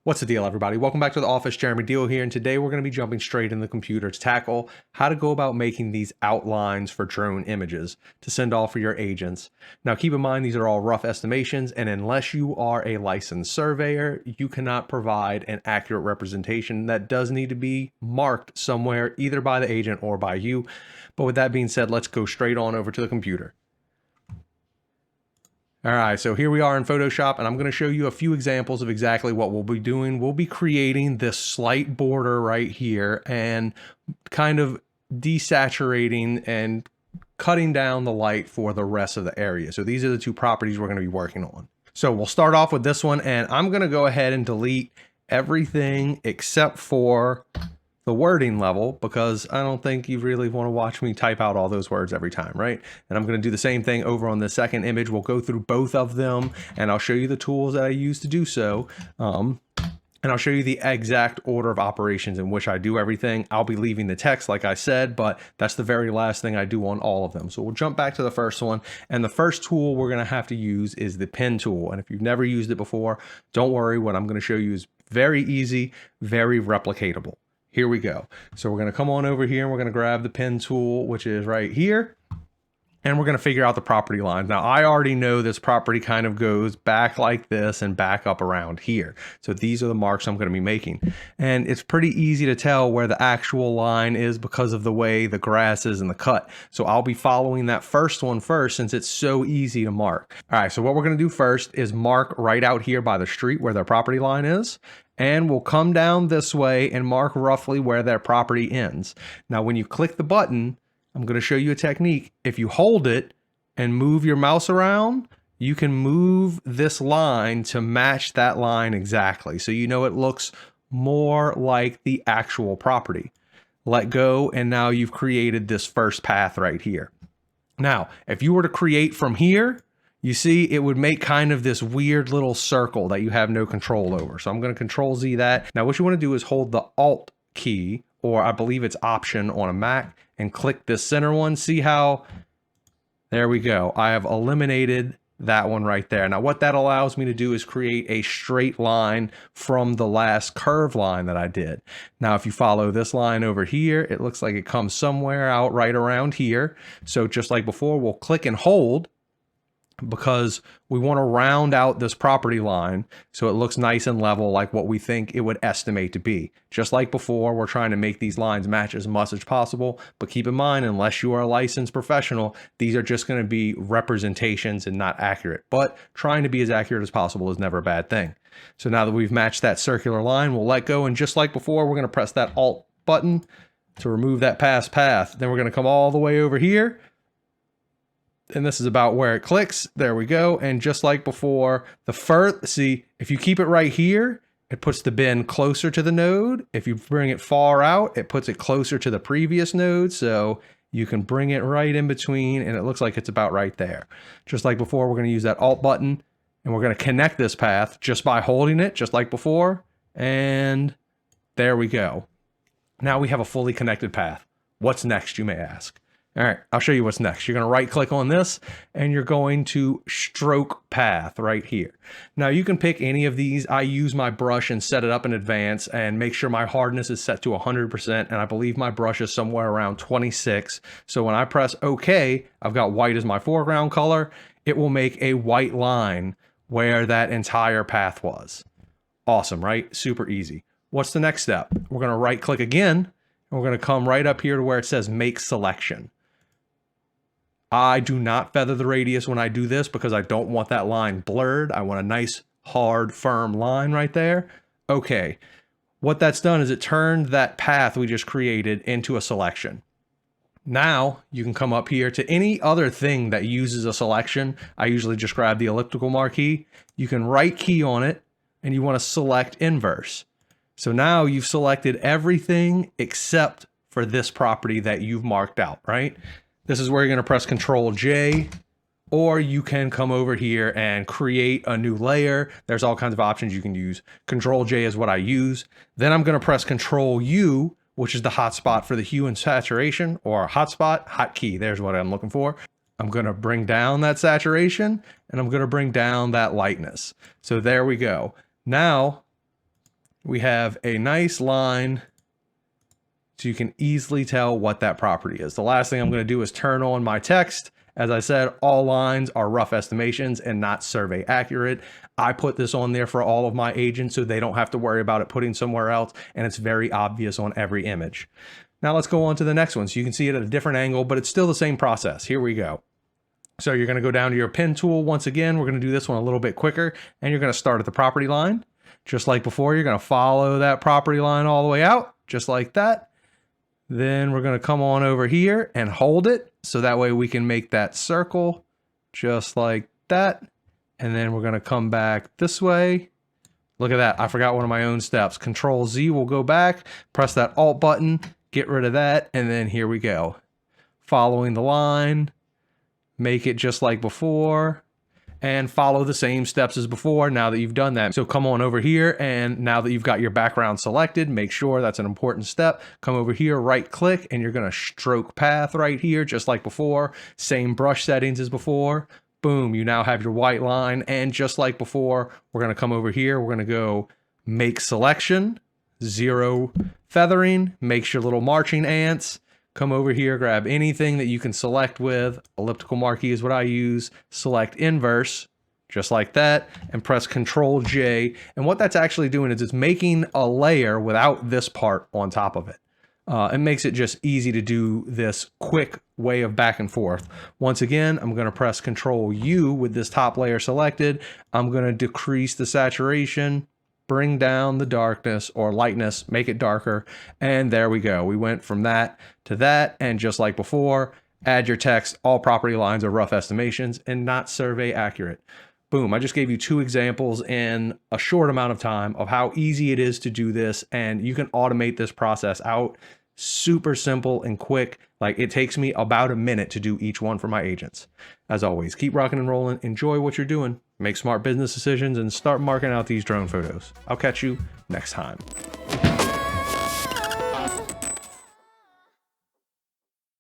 What's the deal, everybody? Welcome back to the office. Jeremy Deal here, and today we're going to be jumping straight in the computer to tackle how to go about making these outlines for drone images to send off for your agents. Now, keep in mind, these are all rough estimations, and unless you are a licensed surveyor, you cannot provide an accurate representation. That does need to be marked somewhere, either by the agent or by you. But with that being said, let's go straight on over to the computer. All right, so here we are in Photoshop, and I'm going to show you a few examples of exactly what we'll be doing. We'll be creating this slight border right here and kind of desaturating and cutting down the light for the rest of the area. So these are the two properties we're going to be working on. So we'll start off with this one, and I'm going to go ahead and delete everything except for the wording level, because I don't think you really want to watch me type out all those words every time, right? And I'm going to do the same thing over on the second image. We'll go through both of them, and I'll show you the tools that I use to do so. And I'll show you the exact order of operations in which I do everything. I'll be leaving the text, like I said, but that's the very last thing I do on all of them. So we'll jump back to the first one. And the first tool we're going to have to use is the pen tool. And if you've never used it before, don't worry. What I'm going to show you is very easy, very replicatable. Here we go. So we're going to come on over here and we're going to grab the pen tool, which is right here. And we're going to figure out the property lines. Now, I already know this property kind of goes back like this and back up around here. So these are the marks I'm going to be making. And it's pretty easy to tell where the actual line is because of the way the grass is in the cut. So I'll be following that first one first since it's so easy to mark. All right, so what we're going to do first is mark right out here by the street where their property line is. And we'll come down this way and mark roughly where their property ends. Now, when you click the button, I'm going to show you a technique. If you hold it and move your mouse around, you can move this line to match that line exactly. So you know it looks more like the actual property. Let go, and now you've created this first path right here. Now, if you were to create from here, you see, it would make kind of this weird little circle that you have no control over. So I'm going to Control Z that. Now, what you want to do is hold the Alt key, or I believe it's Option on a Mac, and click this center one. See how, there we go. I have eliminated that one right there. Now, what that allows me to do is create a straight line from the last curve line that I did. Now, if you follow this line over here, it looks like it comes somewhere out right around here. So just like before, we'll click and hold, because we want to round out this property line so it looks nice and level like what we think it would estimate to be. Just like before, we're trying to make these lines match as much as possible, but keep in mind, unless you are a licensed professional, these are just going to be representations and not accurate. But trying to be as accurate as possible is never a bad thing. So now that we've matched that circular line, we'll let go, and just like before, we're going to press that Alt button to remove that past path. Then we're going to come all the way over here, and this is about where it clicks. There we go. And just like before, see, if you keep it right here, it puts the bin closer to the node. If you bring it far out, it puts it closer to the previous node. So you can bring it right in between, and it looks like it's about right there. Just like before, we're going to use that Alt button, and we're going to connect this path just by holding it, just like before. And there we go. Now we have a fully connected path. What's next, you may ask? All right, I'll show you what's next. You're going to right click on this, and you're going to stroke path right here. Now you can pick any of these. I use my brush and set it up in advance and make sure my hardness is set to 100%. And I believe my brush is somewhere around 26. So when I press OK, I've got white as my foreground color. It will make a white line where that entire path was. Awesome, right? Super easy. What's the next step? We're going to right click again, and we're going to come right up here to where it says make selection. I do not feather the radius when I do this because I don't want that line blurred. I want a nice, hard, firm line right there. Okay, what that's done is it turned that path we just created into a selection. Now you can come up here to any other thing that uses a selection. I usually just grab the elliptical marquee. You can right key on it, and you want to select inverse. So now you've selected everything except for this property that you've marked out, right? This is where you're going to press Control J, or you can come over here and create a new layer. There's all kinds of options you can use. Control J is what I use. Then I'm going to press Control U, which is the hotspot for the hue and saturation, or hotspot, hotkey. There's what I'm looking for. I'm going to bring down that saturation, and I'm going to bring down that lightness. So there we go. Now we have a nice line so you can easily tell what that property is. The last thing I'm going to do is turn on my text. As I said, all lines are rough estimations and not survey accurate. I put this on there for all of my agents so they don't have to worry about it putting somewhere else, and it's very obvious on every image. Now let's go on to the next one so you can see it at a different angle, but it's still the same process. Here we go. So you're going to go down to your pen tool. Once again, we're going to do this one a little bit quicker, and you're going to start at the property line. Just like before, you're going to follow that property line all the way out, just like that. Then we're going to come on over here and hold it. So that way we can make that circle just like that. And then we're going to come back this way. Look at that. I forgot one of my own steps. Control Z will go back, press that Alt button, get rid of that. And then here we go. Following the line, make it just like before, and follow the same steps as before now that you've done that. So come on over here, and now that you've got your background selected, make sure that's an important step. Come over here, right click, and you're gonna stroke path right here, just like before. Same brush settings as before. Boom, you now have your white line, and just like before, we're gonna come over here, we're gonna go make selection, 0 feathering, makes your little marching ants. Come over here, grab anything that you can select with. Elliptical marquee is what I use. Select inverse, just like that, and press Control J. And what that's actually doing is it's making a layer without this part on top of it. It makes it just easy to do this quick way of back and forth. Once again, I'm going to press Control U with this top layer selected. I'm going to decrease the saturation, bring down the darkness or lightness, make it darker. And there we go. We went from that to that. And just like before, add your text. All property lines are rough estimations and not survey accurate. Boom. I just gave you 2 examples in a short amount of time of how easy it is to do this. And you can automate this process out. Super simple and quick. Like, it takes me about a minute to do each one for my agents. As always, keep rocking and rolling. Enjoy what you're doing. Make smart business decisions and start marking out these drone photos. I'll catch you next time.